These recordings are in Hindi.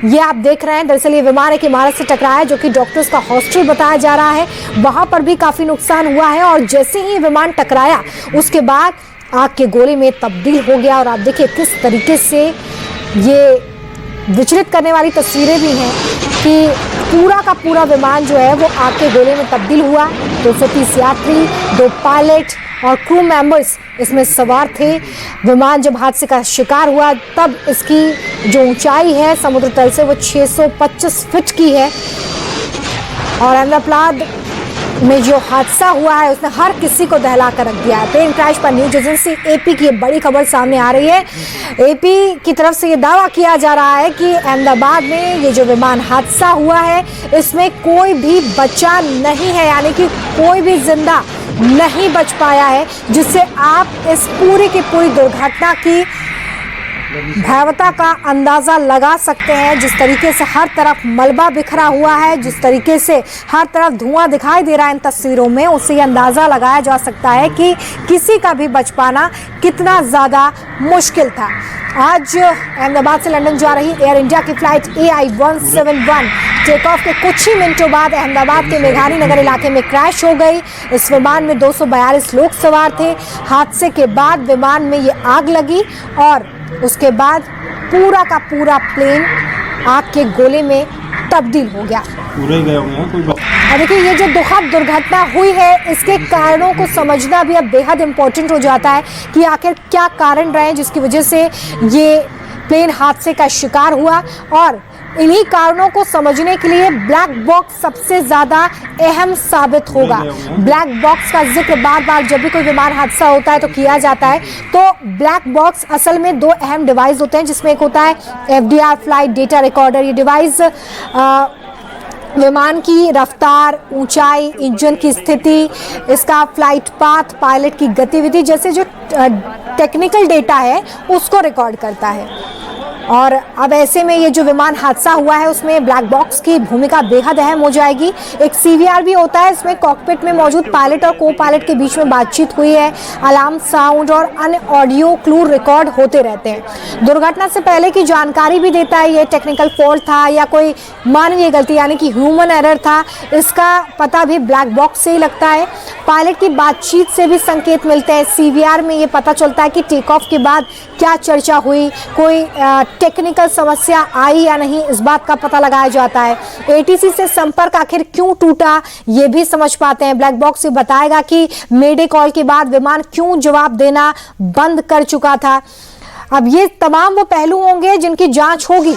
ये आप देख रहे हैं, दरअसल ये विमान एक इमारत से टकराया जो कि डॉक्टर्स का हॉस्टल बताया जा रहा है। वहां पर भी काफी नुकसान हुआ है और जैसे ही विमान टकराया उसके बाद आग के गोले में तब्दील हो गया। और आप देखिए किस तरीके से ये विचलित करने वाली तस्वीरें भी हैं कि पूरा का पूरा विमान जो है वो आग के गोले में तब्दील हुआ। 230 यात्री, 2 पायलट और क्रू मेंबर्स इसमें सवार थे। विमान जब हादसे का शिकार हुआ तब इसकी जो ऊंचाई है समुद्र तल से वो 625 फीट की है। और अहमदाबाद में जो हादसा हुआ है उसने हर किसी को दहला कर रख दिया है। प्लेन क्रैश पर न्यूज एजेंसी एपी की बड़ी खबर सामने आ रही है। एपी की तरफ से ये दावा किया जा रहा है कि अहमदाबाद में ये जो विमान हादसा हुआ है इसमें कोई भी बचा नहीं है, यानी कि कोई भी जिंदा नहीं बच पाया है, जिससे आप इस पूरी की पूरी दुर्घटना की भयावहता का अंदाजा लगा सकते हैं। जिस तरीके से हर तरफ मलबा बिखरा हुआ है, जिस तरीके से हर तरफ धुआं दिखाई दे रहा है इन तस्वीरों में, उससे अंदाजा लगाया जा सकता है कि किसी का भी बच पाना कितना ज्यादा मुश्किल था। आज अहमदाबाद से लंदन जा रही एयर इंडिया की फ्लाइट AI-171 टेक ऑफ के कुछ ही मिनटों बाद अहमदाबाद के मेघानी नगर इलाके में क्रैश हो गई। इस विमान में 242 लोग सवार थे। हादसे के बाद विमान में ये आग लगी और उसके बाद पूरा का पूरा प्लेन आग के गोले में तब्दील हो गया। पूरे गए होंगे कोई। अब देखिए ये जो दुखद दुर्घटना हुई है इसके कारणों को समझना भी अब बेहद इम्पोर्टेंट हो जाता है कि आखिर क्या कारण रहे जिसकी वजह से ये प्लेन हादसे का शिकार हुआ। और इन्हीं कारणों को समझने के लिए ब्लैक बॉक्स सबसे ज्यादा अहम साबित होगा। ब्लैक बॉक्स का जिक्र बार बार जब भी कोई विमान हादसा होता है तो किया जाता है। तो ब्लैक बॉक्स असल में 2 अहम डिवाइस होते हैं, जिसमें एक होता है FDR फ्लाइट डेटा रिकॉर्डर। ये डिवाइस विमान की रफ्तार, ऊंचाई, इंजन की स्थिति, इसका फ्लाइट पाथ, पायलट की गतिविधि जैसे जो टेक्निकल डेटा है उसको रिकॉर्ड करता है। और अब ऐसे में ये जो विमान हादसा हुआ है उसमें ब्लैक बॉक्स की भूमिका बेहद अहम हो जाएगी। एक CVR भी होता है, इसमें कॉकपिट में मौजूद पायलट और को पायलट के बीच में बातचीत हुई है। अलार्म साउंड और अन्य ऑडियो क्लू रिकॉर्ड होते रहते हैं। दुर्घटना से पहले की जानकारी भी देता है ये टेक्निकल फॉल्ट था या कोई मानवीय गलती यानी कि ह्यूमन एरर था, इसका पता भी ब्लैक बॉक्स से ही लगता है। पायलट की बातचीत से भी संकेत मिलते हैं। CVR में ये पता चलता है कि टेक ऑफ के बाद क्या चर्चा हुई, कोई टेक्निकल समस्या आई या नहीं, इस बात का पता लगाया जाता है। ATC से संपर्क आखिर क्यों टूटा ये भी समझ पाते हैं। ब्लैक बॉक्स से बताएगा कि मेडे कॉल के बाद विमान क्यों जवाब देना बंद कर चुका था। अब ये तमाम वो पहलू होंगे जिनकी जांच होगी।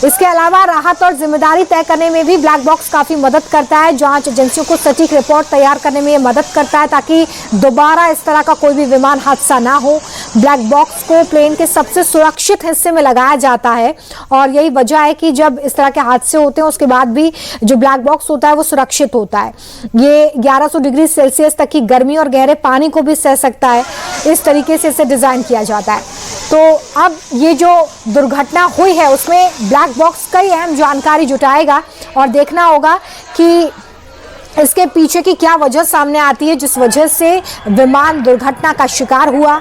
इसके अलावा राहत और जिम्मेदारी तय करने में भी ब्लैक बॉक्स काफी मदद करता है। जांच एजेंसियों को सटीक रिपोर्ट तैयार करने में ये मदद करता है ताकि दोबारा इस तरह का कोई भी विमान हादसा ना हो। ब्लैक बॉक्स को प्लेन के सबसे सुरक्षित हिस्से में लगाया जाता है और यही वजह है कि जब इस तरह के हादसे होते हैं उसके बाद भी जो ब्लैक बॉक्स होता है वो सुरक्षित होता है। ये 1100 डिग्री सेल्सियस तक की गर्मी और गहरे पानी को भी सह सकता है। इस तरीके से इसे डिजाइन किया जाता है। तो अब ये जो दुर्घटना हुई है उसमें ब्लैक बॉक्स कई अहम जानकारी जुटाएगा और देखना होगा कि इसके पीछे की क्या वजह सामने आती है जिस वजह से विमान दुर्घटना का शिकार हुआ।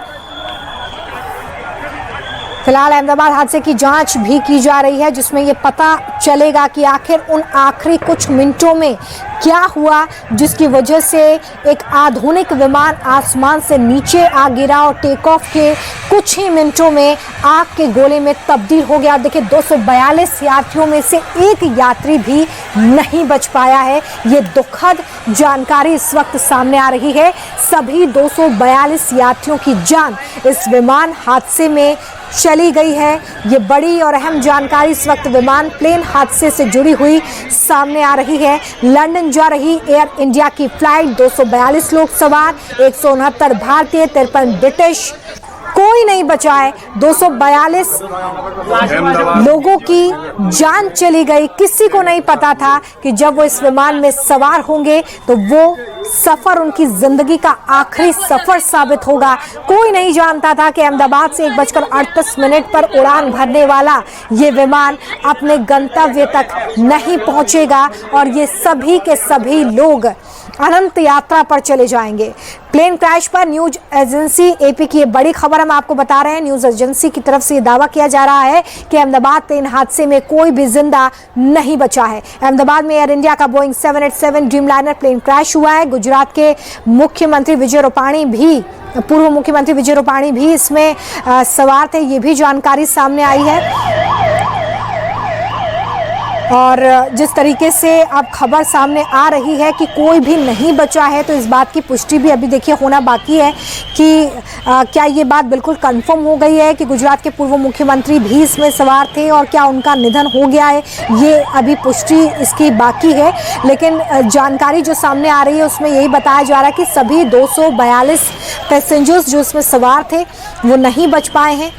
फिलहाल अहमदाबाद हादसे की जांच भी की जा रही है जिसमें ये पता चलेगा कि आखिर उन आखिरी कुछ मिनटों में क्या हुआ जिसकी वजह से एक आधुनिक विमान आसमान से नीचे आ गिरा और टेक ऑफ के कुछ ही मिनटों में आग के गोले में तब्दील हो गया। देखिए 242 यात्रियों में से एक यात्री भी नहीं बच पाया है। ये दुखद जानकारी इस वक्त सामने आ रही है। सभी 242 यात्रियों की जान इस विमान हादसे में चली गई है। ये बड़ी और अहम जानकारी इस वक्त विमान प्लेन हादसे से जुड़ी हुई सामने आ रही है। लंदन जा रही एयर इंडिया की फ्लाइट 242 लोग सवार, 169 भारतीय, 53 ब्रिटिश, कोई नहीं बचा है। 242 लोगों की जान चली गई। किसी को नहीं पता था कि जब वो इस विमान में सवार होंगे तो वो सफर उनकी जिंदगी का आखिरी सफर साबित होगा। कोई नहीं जानता था कि अहमदाबाद से 1:38 पर उड़ान भरने वाला ये विमान अपने गंतव्य तक नहीं पहुंचेगा और ये सभी के सभी लोग अनंत यात्रा पर चले जाएंगे। प्लेन क्रैश पर न्यूज एजेंसी एपी की ये बड़ी खबर हम आपको बता रहे हैं। न्यूज एजेंसी की तरफ से ये दावा किया जा रहा है कि अहमदाबाद प्लेन हादसे में कोई भी जिंदा नहीं बचा है। अहमदाबाद में एयर इंडिया का बोइंग 787 ड्रीमलाइनर प्लेन क्रैश हुआ है। गुजरात के मुख्यमंत्री विजय रूपाणी भी, पूर्व मुख्यमंत्री विजय रूपाणी भी इसमें सवार थे, ये भी जानकारी सामने आई है। और जिस तरीके से अब खबर सामने आ रही है कि कोई भी नहीं बचा है, तो इस बात की पुष्टि भी अभी देखिए होना बाकी है कि क्या ये बात बिल्कुल कंफर्म हो गई है कि गुजरात के पूर्व मुख्यमंत्री भी इसमें सवार थे और क्या उनका निधन हो गया है, ये अभी पुष्टि इसकी बाकी है। लेकिन जानकारी जो सामने आ रही है उसमें यही बताया जा रहा है कि सभी 242 पैसेंजर्स जो इसमें सवार थे वो नहीं बच पाए हैं।